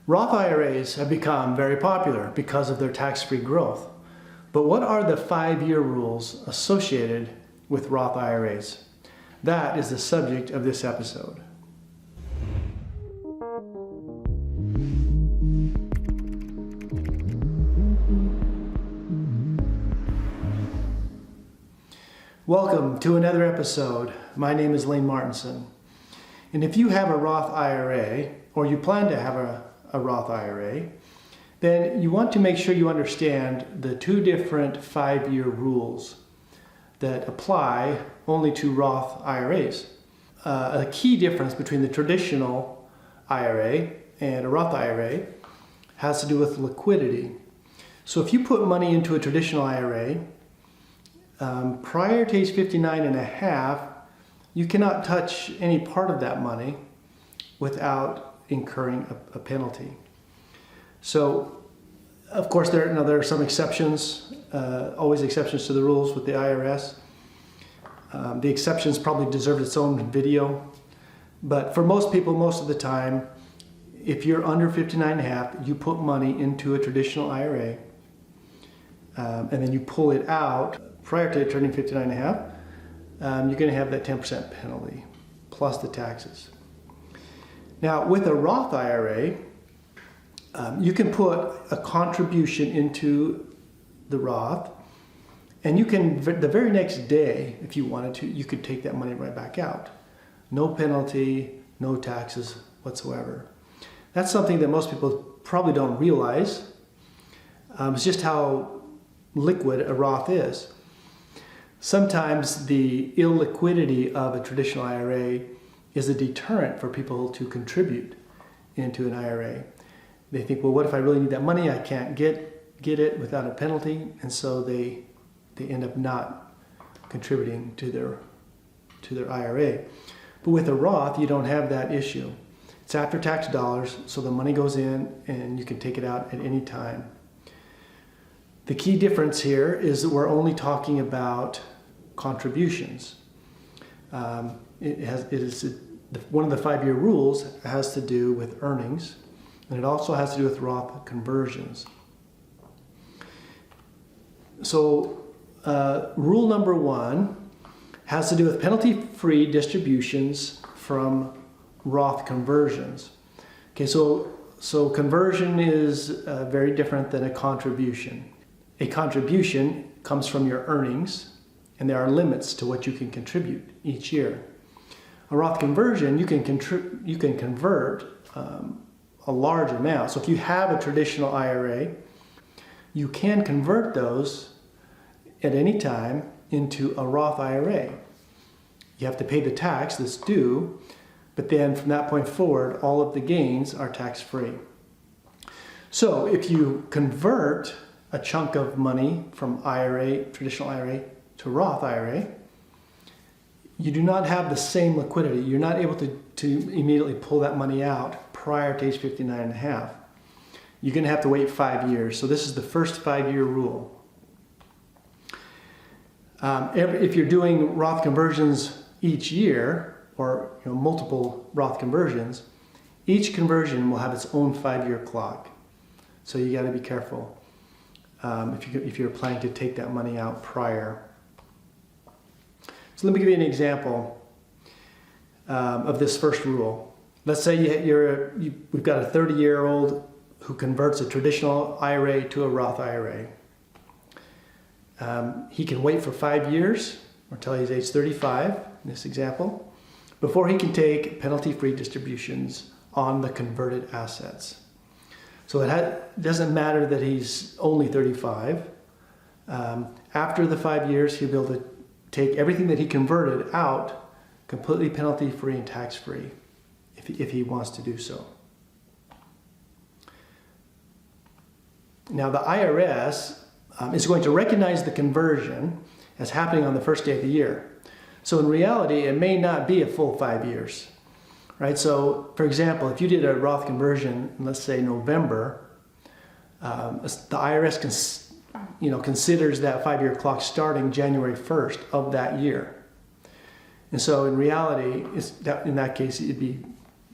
Roth IRAs have become very popular because of their tax-free growth. But what are the 5-year rules associated with Roth IRAs? That is the subject of this episode. Welcome to another episode. My name is Lane Martinson. And if you have a Roth IRA, or you plan to have a Roth IRA, then you want to make sure you understand the two different 5-year rules that apply only to Roth IRAs. A key difference between the traditional IRA and a Roth IRA has to do with liquidity. So if you put money into a traditional IRA, prior to age 59 and a half, you cannot touch any part of that money without incurring a penalty. So, of course, there are some exceptions, always exceptions to the rules with the IRS. The exceptions probably deserve its own video, but for most people, most of the time, if you're under 59 and a half, you put money into a traditional IRA, and then you pull it out prior to turning 59 and a half, you're going to have that 10% penalty plus the taxes. Now, with a Roth IRA, you can put a contribution into the Roth, and you can, the very next day, if you wanted to, you could take that money right back out. No penalty, no taxes whatsoever. That's something that most people probably don't realize. It's just how liquid a Roth is. Sometimes the illiquidity of a traditional IRA is a deterrent for people to contribute into an IRA. They think, well, what if I really need that money? I can't get it without a penalty, and so they end up not contributing to their IRA. But with a Roth, you don't have that issue. It's after-tax dollars, so the money goes in and you can take it out at any time. The key difference here is that we're only talking about contributions. One of the 5-year rules has to do with earnings, and it also has to do with Roth conversions. So rule number 1 has to do with penalty-free distributions from Roth conversions. Okay, so conversion is very different than a contribution. A contribution comes from your earnings, and there are limits to what you can contribute each year. A Roth conversion, you can convert a large amount. So if you have a traditional IRA, you can convert those at any time into a Roth IRA. You have to pay the tax that's due, but then from that point forward, all of the gains are tax-free. So if you convert a chunk of money from traditional IRA to Roth IRA, you do not have the same liquidity. You're not able to immediately pull that money out prior to age 59 and a half. You're going to have to wait 5 years. So this is the first 5-year rule. If you're doing Roth conversions each year, or multiple Roth conversions, each conversion will have its own 5-year clock. So you got to be careful if you're planning to take that money out prior. So let me give you an example of this first rule. Let's say we've got a 30-year-old who converts a traditional IRA to a Roth IRA. He can wait for 5 years, or until he's age 35, in this example, before he can take penalty-free distributions on the converted assets. So it doesn't matter that he's only 35. After the 5 years, he'll be able to take everything that he converted out completely penalty-free and tax-free if he wants to do so. Now the IRS is going to recognize the conversion as happening on the first day of the year. So in reality, it may not be a full 5 years, right? So for example, if you did a Roth conversion in, let's say, November, the IRS considers that 5-year clock starting January 1st of that year. And so in reality, in that case, it'd be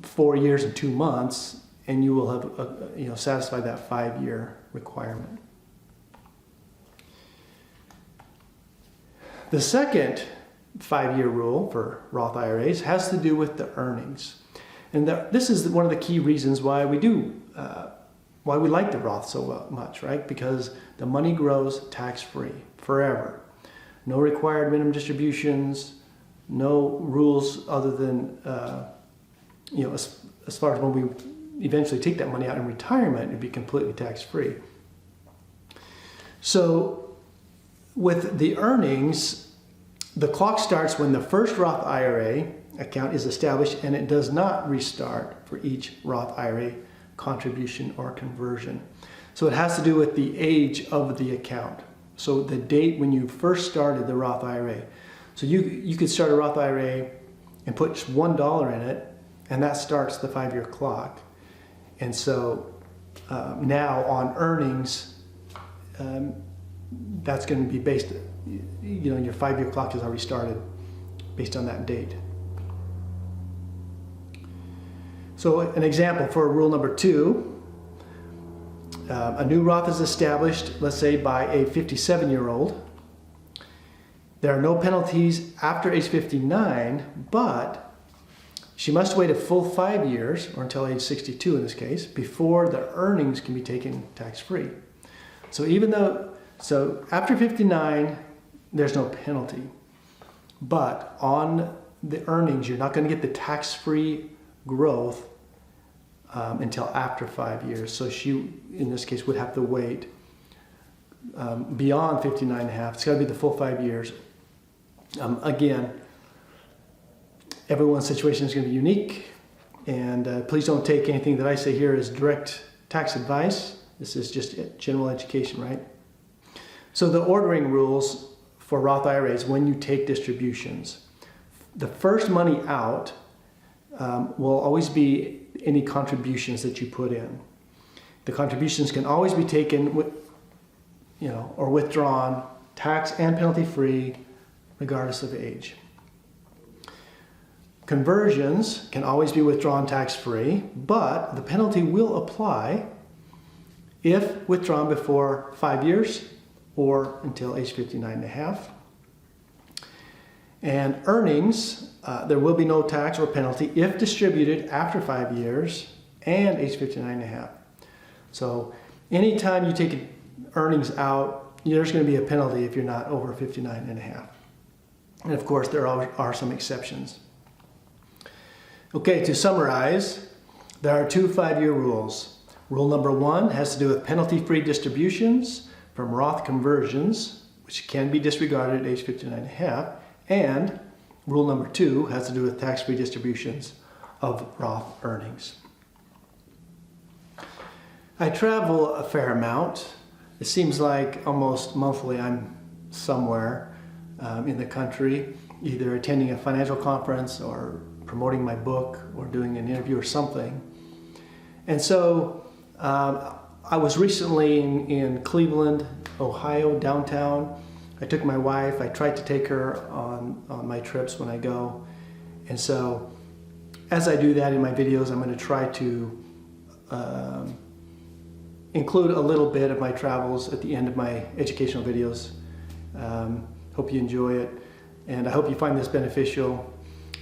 4 years and 2 months, and you will have satisfied that 5-year requirement. The second 5-year rule for Roth IRAs has to do with the earnings. And this is one of the key reasons why we like the Roth so much, right? Because the money grows tax-free forever. No required minimum distributions, no rules other than, as far as when we eventually take that money out in retirement, it'd be completely tax-free. So with the earnings, the clock starts when the first Roth IRA account is established, and it does not restart for each Roth IRA contribution or conversion. So it has to do with the age of the account. So the date when you first started the Roth IRA. So you could start a Roth IRA and put $1 in it, and that starts the 5-year clock. And so now on earnings, that's going to be based, your 5-year clock has already started based on that date. So an example for rule number 2, a new Roth is established, let's say by a 57-year-old. There are no penalties after age 59, but she must wait a full 5 years, or until age 62 in this case, before the earnings can be taken tax-free. So after 59, there's no penalty. But on the earnings, you're not going to get the tax-free growth until after 5 years. So she, in this case, would have to wait beyond 59 and a half. It's got to be the full 5 years. Again, everyone's situation is going to be unique, and please don't take anything that I say here as direct tax advice. This is just general education, right? So the ordering rules for Roth IRAs when you take distributions. The first money out will always be any contributions that you put in. The contributions can always be taken or withdrawn, tax and penalty free, regardless of age. Conversions can always be withdrawn tax-free, but the penalty will apply if withdrawn before 5 years or until age 59 and a half. And earnings, there will be no tax or penalty if distributed after 5 years and age 59 and a half. So anytime you take earnings out, there's going to be a penalty if you're not over 59 and a half. And of course, there are some exceptions. Okay, to summarize, there are 2 5-year rules. Rule number 1 has to do with penalty-free distributions from Roth conversions, which can be disregarded at age 59 and a half. And rule number 2 has to do with tax-free distributions of Roth earnings. I travel a fair amount. It seems like almost monthly I'm somewhere in the country, either attending a financial conference or promoting my book or doing an interview or something. And so I was recently in Cleveland, Ohio, downtown. I took my wife. I tried to take her on my trips when I go. And so as I do that in my videos, I'm going to try to include a little bit of my travels at the end of my educational videos. Hope you enjoy it, and I hope you find this beneficial,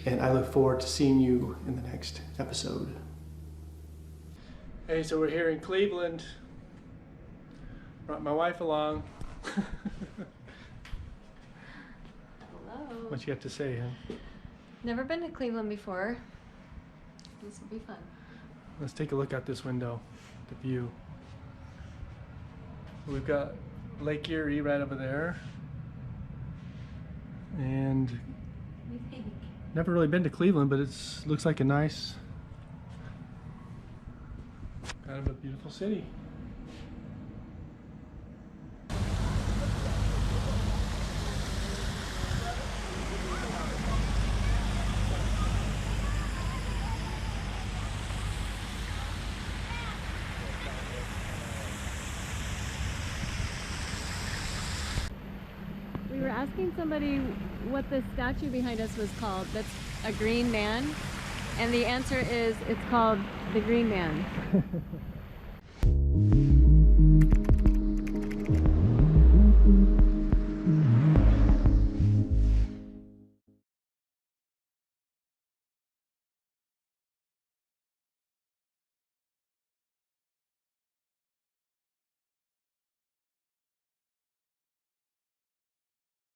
and I look forward to seeing you in the next episode. Hey, so we're here in Cleveland. Brought my wife along. Hello. What you have to say, huh? Never been to Cleveland before. This will be fun. Let's take a look out this window, the view. We've got Lake Erie right over there. And never really been to Cleveland, but it looks like a nice, kind of a beautiful city. We were asking somebody what the statue behind us was called. That's a green man. And the answer is, it's called The Green Man.